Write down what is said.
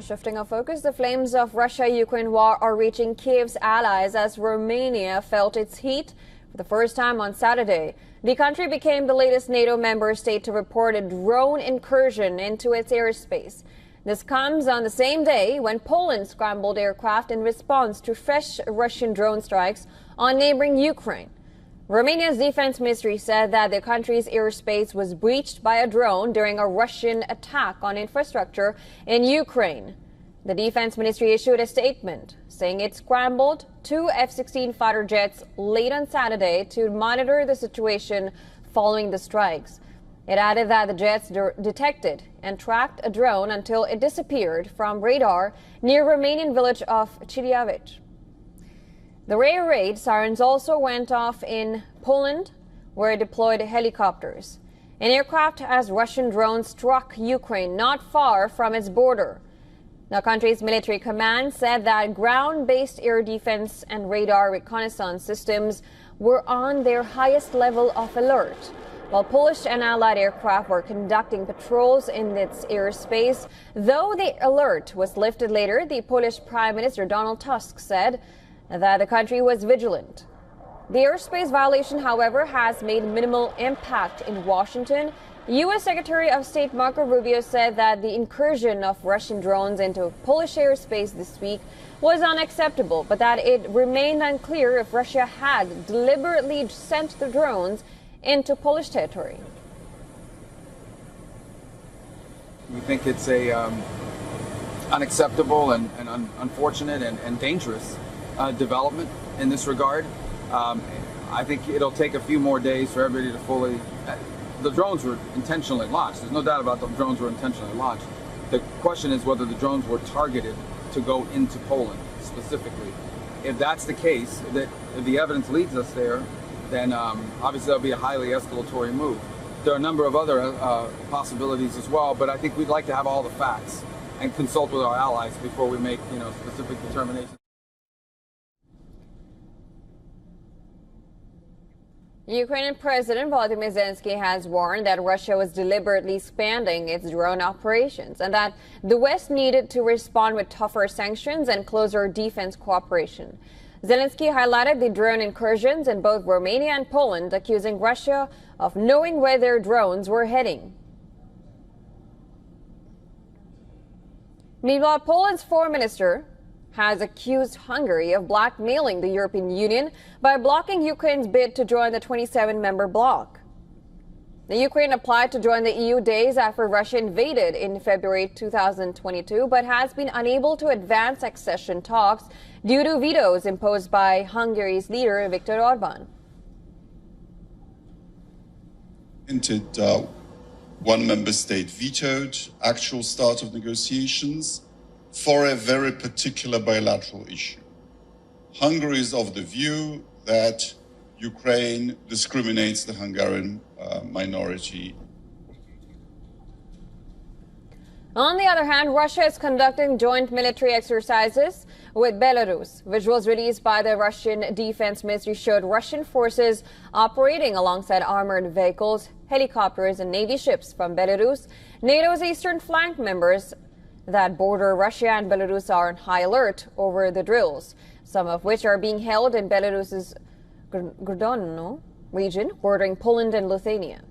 Shifting our focus, the flames of Russia-Ukraine war are reaching Kiev's allies as Romania felt its heat for the first time on Saturday. The country became the latest NATO member state to report a drone incursion into its airspace. This comes on the same day when Poland scrambled aircraft in response to fresh Russian drone strikes on neighboring Ukraine. Romania's defense ministry said that the country's airspace was breached by a drone during a Russian attack on infrastructure in Ukraine. The defense ministry issued a statement saying it scrambled two F-16 fighter jets late on Saturday to monitor the situation following the strikes. It added that the jets detected and tracked a drone until it disappeared from radar near Romanian village of Chiliavic. The air raid sirens also went off in Poland, where it deployed helicopters. An aircraft as Russian drones struck Ukraine not far from its border. The country's military command said that ground-based air defense and radar reconnaissance systems were on their highest level of alert, while Polish and Allied aircraft were conducting patrols in its airspace. Though the alert was lifted later, the Polish Prime Minister Donald Tusk said that the country was vigilant. The airspace violation, however, has made minimal impact in Washington. U.S. Secretary of State Marco Rubio said that the incursion of Russian drones into Polish airspace this week was unacceptable, but that it remained unclear if Russia had deliberately sent the drones into Polish territory. We think it's unacceptable and unfortunate and dangerous development in this regard. I think it'll take a few more days for everybody to fully... the drones were intentionally launched. There's no doubt about the drones were intentionally launched. The question is whether the drones were targeted to go into Poland specifically. If that's the case, that if the evidence leads us there, then obviously that'll be a highly escalatory move. There are a number of other possibilities as well, but I think we'd like to have all the facts and consult with our allies before we make, specific determinations. Ukrainian President Volodymyr Zelensky has warned that Russia was deliberately expanding its drone operations and that the West needed to respond with tougher sanctions and closer defense cooperation. Zelensky highlighted the drone incursions in both Romania and Poland, accusing Russia of knowing where their drones were heading. Meanwhile, Poland's foreign minister has accused Hungary of blackmailing the European Union by blocking Ukraine's bid to join the 27-member bloc. The Ukraine applied to join the EU days after Russia invaded in February 2022, but has been unable to advance accession talks due to vetoes imposed by Hungary's leader, Viktor Orbán. One member state vetoed actual start of negotiations for a very particular bilateral issue. Hungary is of the view that Ukraine discriminates the Hungarian minority. On the other hand, Russia is conducting joint military exercises with Belarus. Visuals released by the Russian Defense Ministry showed Russian forces operating alongside armored vehicles, helicopters, and Navy ships from Belarus. NATO's eastern flank members that border Russia and Belarus are on high alert over the drills, some of which are being held in Belarus's Grodno region, bordering Poland and Lithuania.